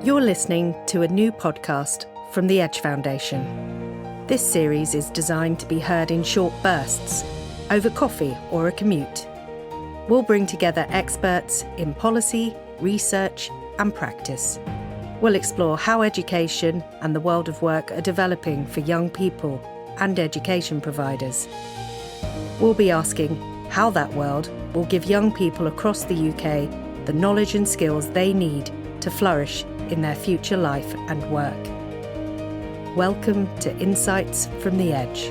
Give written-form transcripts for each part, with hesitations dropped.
You're listening to a new podcast from the Edge Foundation. This series is designed to be heard in short bursts, over coffee or a commute. We'll bring together experts in policy, research, and practice. We'll explore how education and the world of work are developing for young people and education providers. We'll be asking how that world will give young people across the UK the knowledge and skills they need to flourish in their future life and work. Welcome to Insights from the Edge.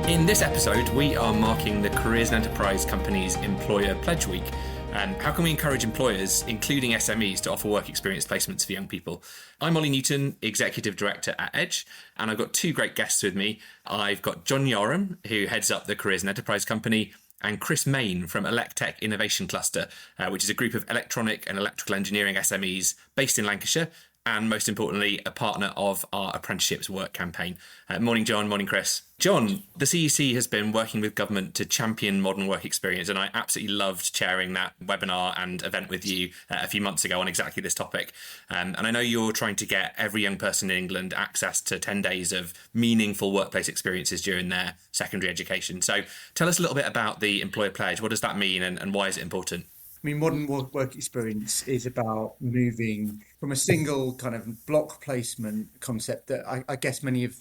In this episode, we are marking the Careers and Enterprise Company's Employer Pledge Week. How can we encourage employers, including SMEs, to offer work experience placements for young people? I'm Olly Newton, Executive Director at Edge, and I've got two great guests with me. I've got John Yarham, who heads up the Careers and Enterprise Company, and Chris Mayne from Electech Innovation Cluster, which is a group of electronic and electrical engineering SMEs based in Lancashire, and most importantly, a partner of our Apprenticeships Work campaign. Morning, John. Morning, Chris. John, the CEC has been working with government to champion modern work experience, and I absolutely loved chairing that webinar and event with you a few months ago on exactly this topic. And I know you're trying to get every young person in England access to 10 days of meaningful workplace experiences during their secondary education. So tell us a little bit about the Employer Pledge. What does that mean and why is it important? I mean, modern work experience is about moving from a single kind of block placement concept that I guess many of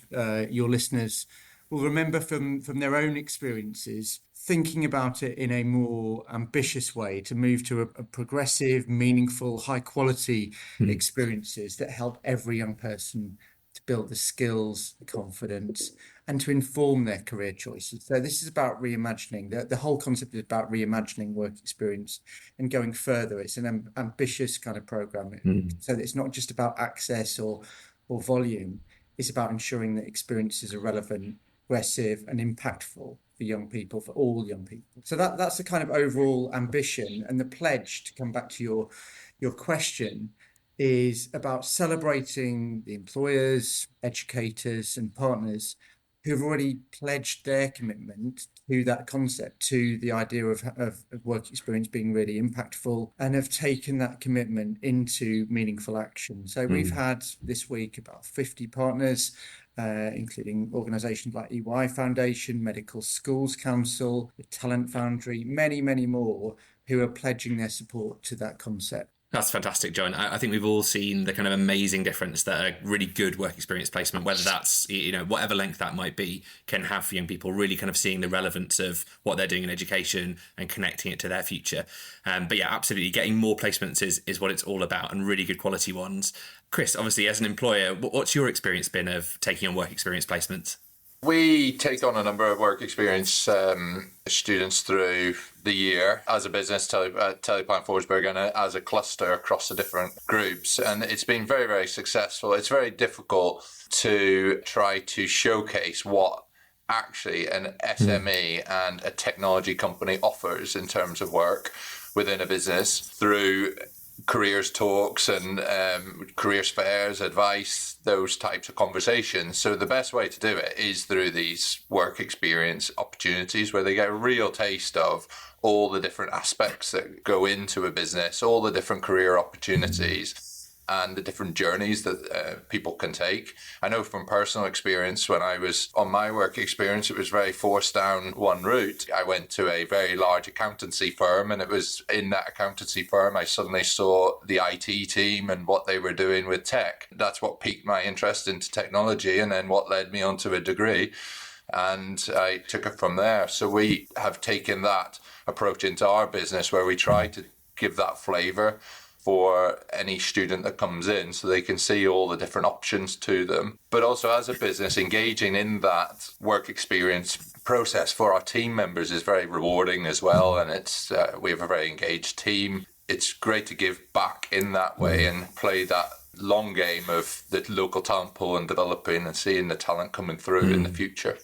your listeners will remember from their own experiences, thinking about it in a more ambitious way to move to a progressive, meaningful, high quality experiences that help every young person to build the skills, the confidence, and to inform their career choices. So this is about reimagining. The whole concept is about reimagining work experience and going further. It's an ambitious kind of program. So that it's not just about access or volume. It's about ensuring that experiences are relevant, progressive, and impactful for young people, for all young people. So that's the kind of overall ambition. And the pledge, to come back to your question, is about celebrating the employers, educators, and partners who've already pledged their commitment to that concept, to the idea of work experience being really impactful, and have taken that commitment into meaningful action. So we've had this week about 50 partners, including organisations like EY Foundation, Medical Schools Council, the Talent Foundry, many, many more, who are pledging their support to that concept. That's fantastic, John. I think we've all seen the kind of amazing difference that a really good work experience placement, whether that's, whatever length that might be, can have for young people, really kind of seeing the relevance of what they're doing in education and connecting it to their future. But yeah, absolutely. Getting more placements is what it's all about, and really good quality ones. Chris, obviously, as an employer, what's your experience been of taking on work experience placements? We take on a number of work experience students through the year as a business, Teleplan Forsberg, and as a cluster across the different groups. And it's been very, very successful. It's very difficult to try to showcase what actually an SME and a technology company offers in terms of work within a business through careers talks and careers fairs, advice, those types of conversations. So the best way to do it is through these work experience opportunities where they get a real taste of all the different aspects that go into a business, all the different career opportunities and the different journeys that people can take. I know from personal experience, when I was on my work experience, it was very forced down one route. I went to a very large accountancy firm, and it was in that accountancy firm I suddenly saw the IT team and what they were doing with tech. That's what piqued my interest into technology, and then what led me onto a degree. And I took it from there. So we have taken that approach into our business, where we try to give that flavour for any student that comes in so they can see all the different options to them. But also as a business, engaging in that work experience process for our team members is very rewarding as well. And it's we have a very engaged team. It's great to give back in that way and play that long game of the local talent pool and developing and seeing the talent coming through in the future.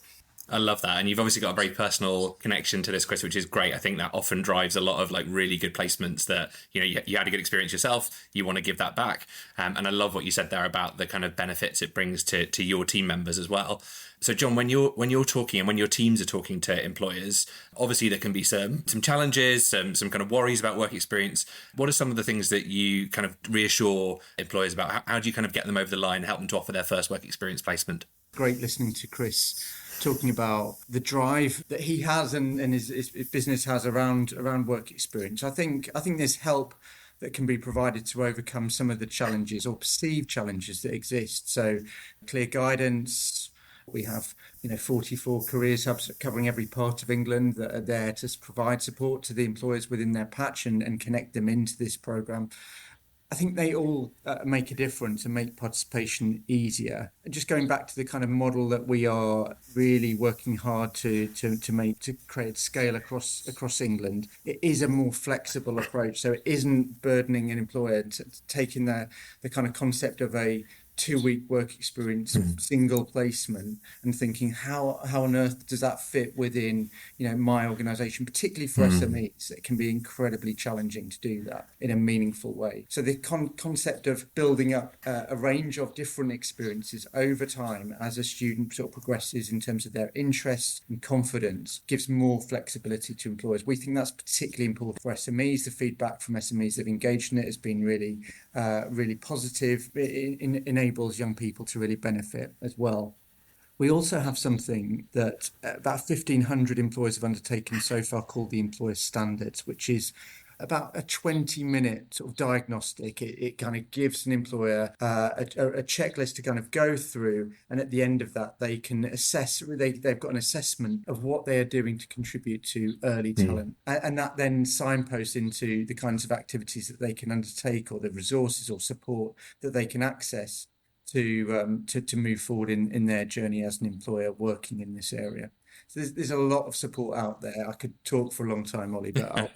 I love that. And you've obviously got a very personal connection to this, Chris, which is great. I think that often drives a lot of like really good placements that, you had a good experience yourself. You want to give that back. And I love what you said there about the kind of benefits it brings to your team members as well. So, John, when you're talking and when your teams are talking to employers, obviously there can be some challenges, some kind of worries about work experience. What are some of the things that you kind of reassure employers about? How do you kind of get them over the line, help them to offer their first work experience placement? Great listening to Chris talking about the drive that he has and his business has around work experience. I think there's help that can be provided to overcome some of the challenges or perceived challenges that exist. So clear guidance. We have 44 careers hubs covering every part of England that are there to provide support to the employers within their patch and connect them into this programme. I think they all make a difference and make participation easier. And just going back to the kind of model that we are really working hard to create scale across England, it is a more flexible approach. So it isn't burdening an employer taking the kind of concept of a 2-week work experience, single placement, and thinking how on earth does that fit within my organisation, particularly for SMEs. It can be incredibly challenging to do that in a meaningful way. So the concept of building up a range of different experiences over time as a student sort of progresses in terms of their interests and confidence gives more flexibility to employers. We think that's particularly important for SMEs. The feedback from SMEs that have engaged in it has been really positive. It enables young people to really benefit as well. We also have something that about 1,500 employers have undertaken so far called the Employer Standards, which is about a 20-minute sort of diagnostic. It kind of gives an employer a checklist to kind of go through, and at the end of that, they can assess. They've got an assessment of what they are doing to contribute to early talent, and that then signposts into the kinds of activities that they can undertake, or the resources or support that they can access to move forward in their journey as an employer working in this area. So there's a lot of support out there. I could talk for a long time, Ollie, but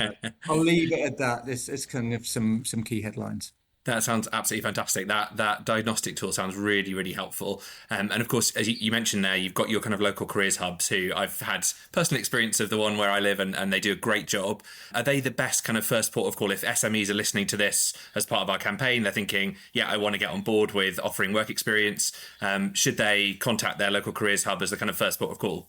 I'll leave it at that. This is kind of some key headlines. That sounds absolutely fantastic. That diagnostic tool sounds really, really helpful. And of course, as you mentioned there, you've got your kind of local careers hubs who I've had personal experience of the one where I live and they do a great job. Are they the best kind of first port of call if SMEs are listening to this as part of our campaign? They're thinking, yeah, I want to get on board with offering work experience. Should they contact their local careers hub as the kind of first port of call?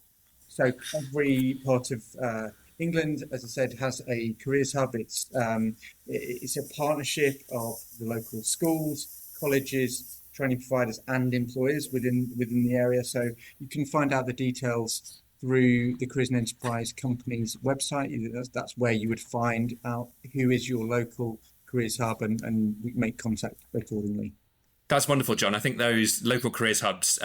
So every part of England, as I said, has a careers hub. It's a partnership of the local schools, colleges, training providers and employers within the area. So you can find out the details through the Careers and Enterprise Company's website. That's where you would find out who is your local careers hub and make contact accordingly. That's wonderful, John. I think those local careers hubs,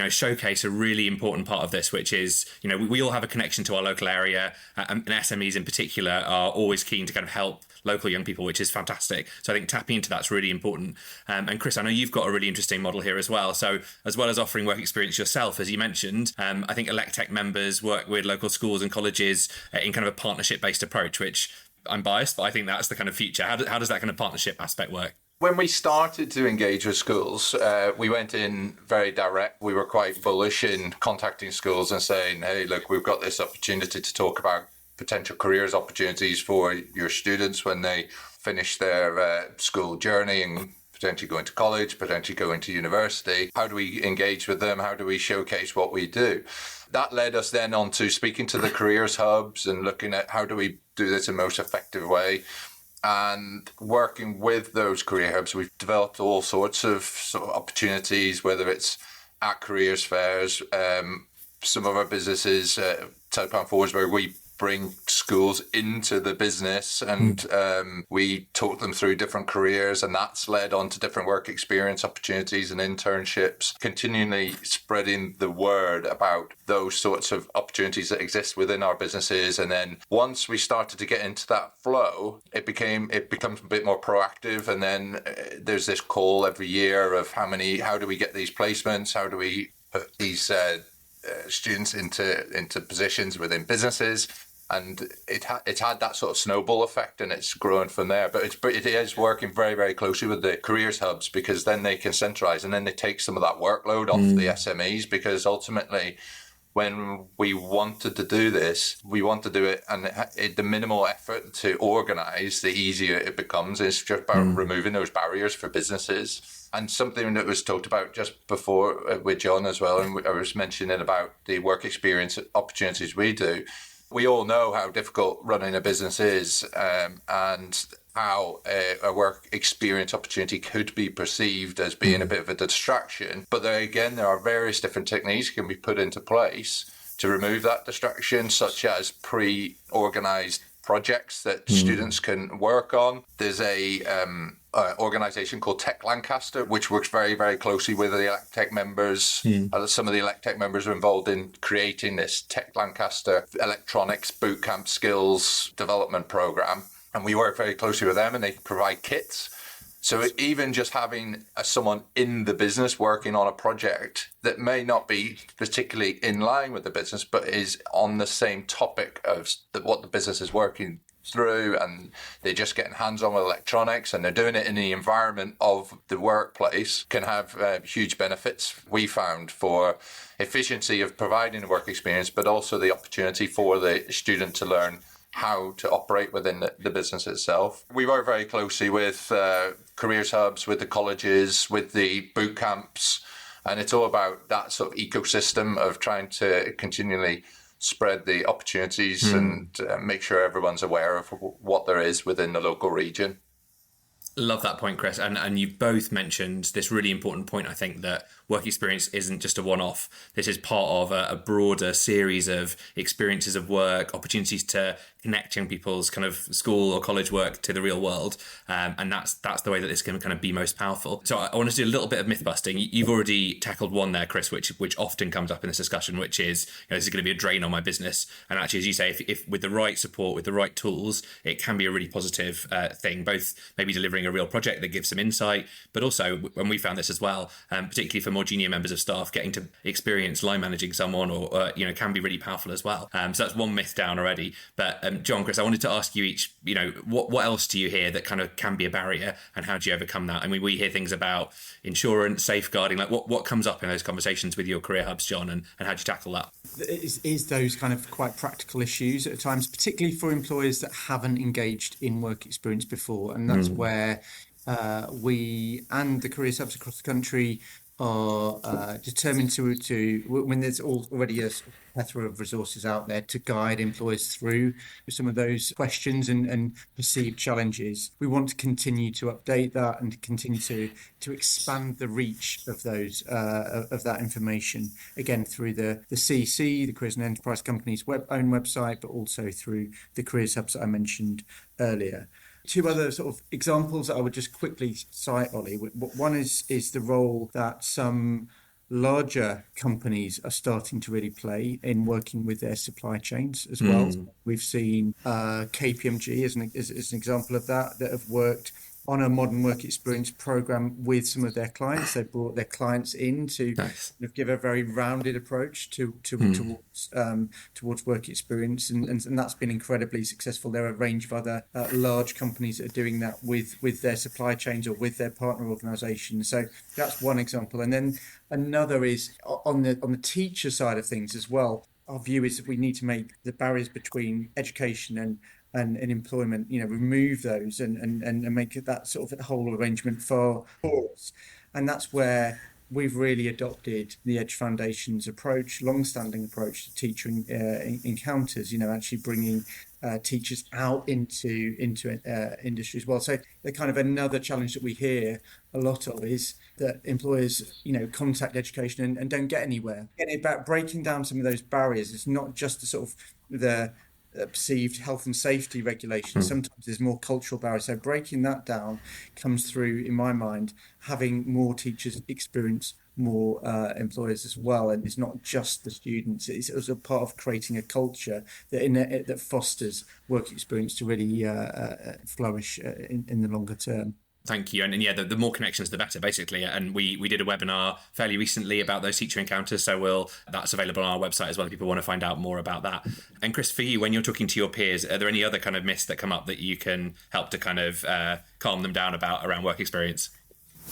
showcase a really important part of this, which is, we all have a connection to our local area, and SMEs in particular are always keen to kind of help local young people, which is fantastic. So I think tapping into that's really important. And Chris, I know you've got a really interesting model here as well. So as well as offering work experience yourself, as you mentioned, I think Electech members work with local schools and colleges in kind of a partnership-based approach, which I'm biased, but I think that's the kind of future. How does that kind of partnership aspect work? When we started to engage with schools, we went in very direct. We were quite bullish in contacting schools and saying, hey, look, we've got this opportunity to talk about potential careers opportunities for your students when they finish their school journey and potentially go into college, potentially go into university. How do we engage with them? How do we showcase what we do? That led us then on to speaking to the careers hubs and looking at how do we do this in the most effective way. And working with those career hubs, we've developed all sorts of opportunities, whether it's at careers fairs. Some of our businesses, Telepan Forsberg, we bring schools into the business and we talk them through different careers, and that's led on to different work experience opportunities and internships, continually spreading the word about those sorts of opportunities that exist within our businesses. And then once we started to get into that flow, it becomes a bit more proactive. And then there's this call every year of how do we get these placements? How do we put these students into positions within businesses? And it's had that sort of snowball effect, and it's grown from there. But it is working very, very closely with the careers hubs, because then they can centralise and then they take some of that workload off the SMEs, because ultimately when we wanted to do this, we want to do it, and the minimal effort to organise, the easier it becomes. It's just about removing those barriers for businesses. And something that was talked about just before with John as well, and I was mentioning about the work experience opportunities we do. We all know how difficult running a business is, and how a work experience opportunity could be perceived as being a bit of a distraction. But there are various different techniques that can be put into place to remove that distraction, such as pre-organised projects that students can work on. There's a organisation called Tech Lancaster, which works very, very closely with the Electech members. Some of the Electech members are involved in creating this Tech Lancaster electronics bootcamp skills development program. And we work very closely with them, and they provide kits. So even just having someone in the business working on a project that may not be particularly in line with the business, but is on the same topic of what the business is working through, and they're just getting hands-on with electronics, and they're doing it in the environment of the workplace, can have huge benefits, we found, for efficiency of providing a work experience, but also the opportunity for the student to learn how to operate within the business itself. We work very closely with careers hubs, with the colleges, with the boot camps, and it's all about that sort of ecosystem of trying to continually spread the opportunities and make sure everyone's aware of what there is within the local region. Love that point, Chris. And you've both mentioned this really important point, I think, that work experience isn't just a one-off. This is part of a broader series of experiences of work, opportunities to connect young people's kind of school or college work to the real world. And that's the way that this can kind of be most powerful. So I want to do a little bit of myth busting. You've already tackled one there, Chris, which often comes up in this discussion, which is, this is going to be a drain on my business. And actually, as you say, if with the right support, with the right tools, it can be a really positive thing, both maybe delivering a real project that gives some insight, but also, when we found this as well, particularly for more junior members of staff, getting to experience line managing someone or can be really powerful as well. So that's one myth down already. But John, Chris, I wanted to ask you each, what else do you hear that kind of can be a barrier, and how do you overcome that? I mean, we hear things about insurance, safeguarding, like what comes up in those conversations with your career hubs, John, and how do you tackle that? Is those kind of quite practical issues at times, particularly for employers that haven't engaged in work experience before, and that's where we and the career hubs across the country are determined to when there's already a plethora of resources out there to guide employers through some of those questions and perceived challenges. We want to continue to update that and continue to expand the reach of those of that information, again through the CC, the Careers and Enterprise Company's own website, but also through the careers hubs that I mentioned earlier. Two other sort of examples that I would just quickly cite, Ollie. One is the role that some larger companies are starting to really play in working with their supply chains as well. We've seen KPMG as an example of that have worked on a modern work experience program with some of their clients. They brought their clients in to give a very rounded approach towards work experience, and that's been incredibly successful. There are a range of other large companies that are doing that with their supply chains or with their partner organisations. So that's one example. And then another is on the teacher side of things as well. Our view is that we need to make the barriers between education and employment, remove those and make that sort of whole arrangement for us. And that's where we've really adopted the Edge Foundation's approach, long-standing approach to teacher encounters, actually bringing teachers out into industry as well. So the kind of another challenge that we hear a lot of is that employers, contact education and don't get anywhere. And about breaking down some of those barriers, it's not just the sort of the perceived health and safety regulations. Sometimes there's more cultural barriers. So breaking that down comes through, in my mind, having more teachers experience more employers as well. And it's not just the students. It's also part of creating a culture that fosters work experience to really flourish in the longer term. Thank you. And yeah, the more connections, the better, basically. And we did a webinar fairly recently about those teacher encounters. So that's available on our website as well if people want to find out more about that. And Chris, for you, when you're talking to your peers, are there any other kind of myths that come up that you can help to kind of calm them down around work experience?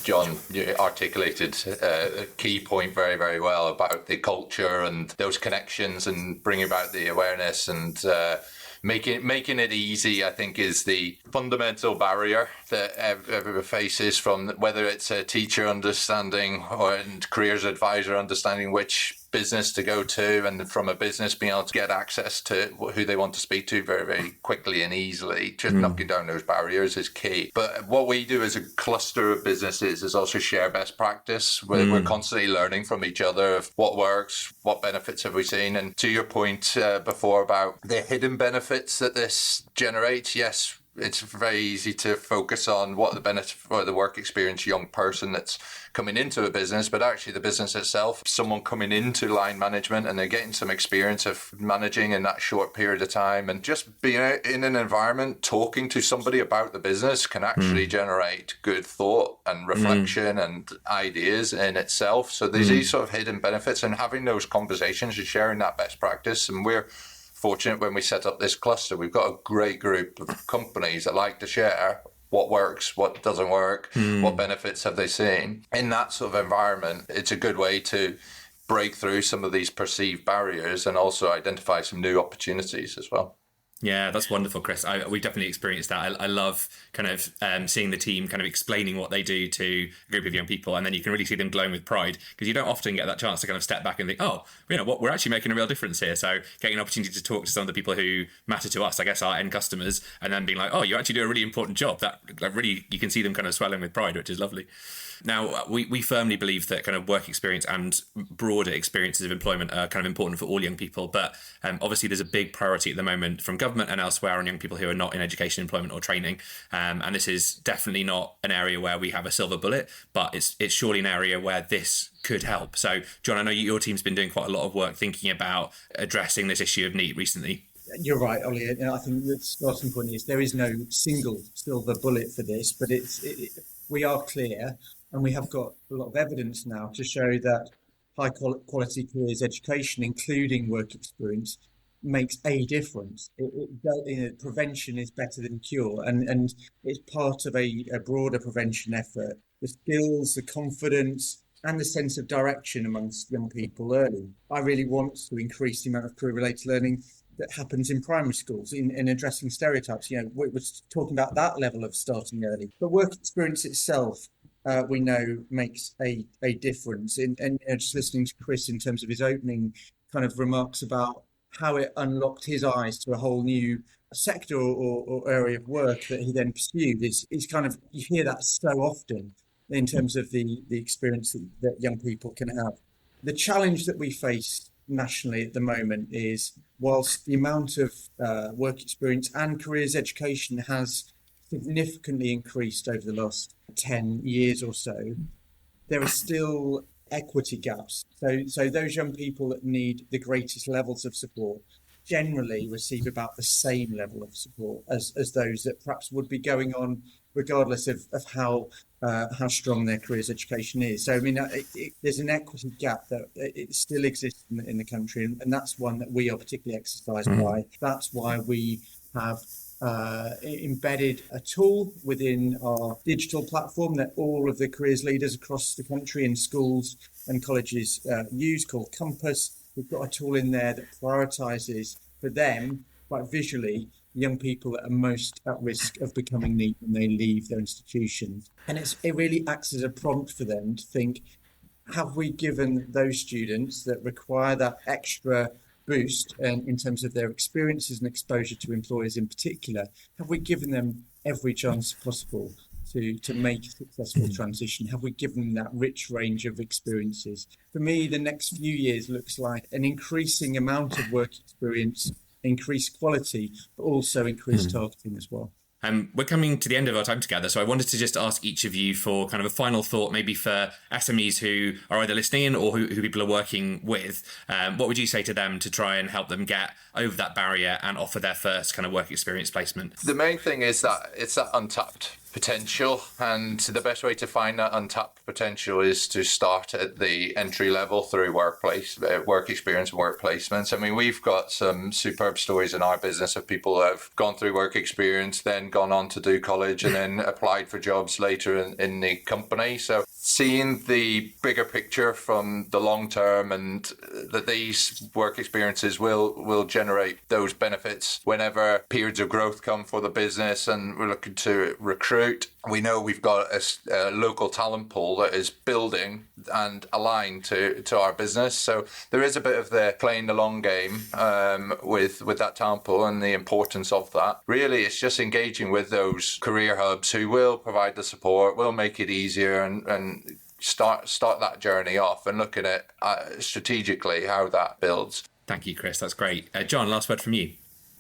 John, you articulated a key point very, very well about the culture and those connections and bringing about the awareness and making it easy, I think, is the fundamental barrier that everyone faces, from whether it's a teacher understanding or a careers advisor understanding which business to go to, and from a business being able to get access to who they want to speak to very, very quickly and easily. Just knocking down those barriers is key. But what we do as a cluster of businesses is also share best practice. We're constantly learning from each other of what works, what benefits have we seen. And to your point before about the hidden benefits that this generates, yes, it's very easy to focus on what the benefit for the work experience young person that's coming into a business, but actually the business itself, someone coming into line management and they're getting some experience of managing in that short period of time, and just being out in an environment, talking to somebody about the business can actually generate good thought and reflection and ideas in itself. So there's these sort of hidden benefits, and having those conversations and sharing that best practice. And we're fortunate when we set up this cluster, we've got a great group of companies that like to share what works, what doesn't work, what benefits have they seen. In that sort of environment, it's a good way to break through some of these perceived barriers and also identify some new opportunities as well. Yeah, that's wonderful, Chris. We definitely experienced that. I love kind of seeing the team kind of explaining what they do to a group of young people, and then you can really see them glowing with pride, because you don't often get that chance to kind of step back and think, oh, you know what, we're actually making a real difference here. So getting an opportunity to talk to some of the people who matter to us, I guess our end customers, and then being like, oh, you actually do a really important job. That really, you can see them kind of swelling with pride, which is lovely. Now, we firmly believe that kind of work experience and broader experiences of employment are kind of important for all young people. But obviously, there's a big priority at the moment from government and elsewhere on young people who are not in education, employment or training. And this is definitely not an area where we have a silver bullet, but it's surely an area where this could help. So, John, I know your team's been doing quite a lot of work thinking about addressing this issue of NEET recently. You're right, Ollie. I think the starting point is there is no single silver bullet for this, but we are clear. And we have got a lot of evidence now to show that high quality careers education, including work experience, makes a difference. Prevention is better than cure, and it's part of a broader prevention effort. The skills, the confidence, and the sense of direction amongst young people early. I really want to increase the amount of career-related learning that happens in primary schools in addressing stereotypes. You know, we're talking about that level of starting early. But work experience itself, we know, makes a difference. And just listening to Chris in terms of his opening kind of remarks about how it unlocked his eyes to a whole new sector or area of work that he then pursued is kind of, you hear that so often in terms of the experience that young people can have. The challenge that we face nationally at the moment is, whilst the amount of work experience and careers education has significantly increased over the last 10 years or so, there are still equity gaps. So those young people that need the greatest levels of support generally receive about the same level of support as those that perhaps would be going on regardless of how strong their careers education is. So, I mean, there's an equity gap that it still exists in the country, and that's one that we are particularly exercised by. That's why we have embedded a tool within our digital platform that all of the careers leaders across the country in schools and colleges use, called Compass. We've got a tool in there that prioritises for them, quite visually, young people that are most at risk of becoming NEET when they leave their institutions. And it really acts as a prompt for them to think, have we given those students that require that extra boost in terms of their experiences and exposure to employers in particular, have we given them every chance possible to make a successful transition? Have we given them that rich range of experiences? For me, the next few years looks like an increasing amount of work experience, increased quality, but also increased targeting as well. We're coming to the end of our time together, so I wanted to just ask each of you for kind of a final thought, maybe for SMEs who are either listening in or who people are working with. What would you say to them to try and help them get over that barrier and offer their first kind of work experience placement? The main thing is that it's that untapped potential, and the best way to find that untapped potential is to start at the entry level through work experience and work placements. I mean, we've got some superb stories in our business of people who have gone through work experience, then gone on to do college and then applied for jobs later in the company. So seeing the bigger picture from the long term, and that these work experiences will generate those benefits whenever periods of growth come for the business and we're looking to recruit. We know we've got a local talent pool that is building and aligned to our business. So there is a bit of the playing the long game with that talent pool and the importance of that. Really, it's just engaging with those career hubs who will provide the support, will make it easier and start that journey off and looking at strategically how that builds. Thank you, Chris. That's great. John, last word from you.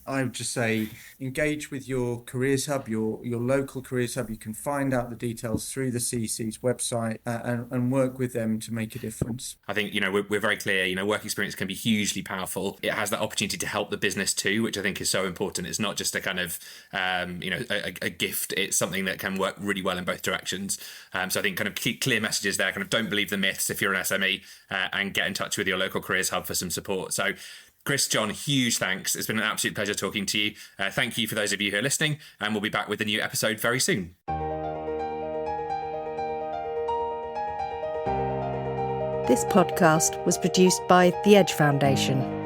I would just say engage with your careers hub, your local careers hub. You can find out the details through the CEC's website and work with them to make a difference. I think, we're very clear, work experience can be hugely powerful. It has that opportunity to help the business too, which I think is so important. It's not just a kind of, a gift. It's something that can work really well in both directions. So I think kind of keep clear messages there, kind of don't believe the myths if you're an SME, and get in touch with your local careers hub for some support. So Chris, John, huge thanks. It's been an absolute pleasure talking to you. Thank you for those of you who are listening, and we'll be back with a new episode very soon. This podcast was produced by the Edge Foundation.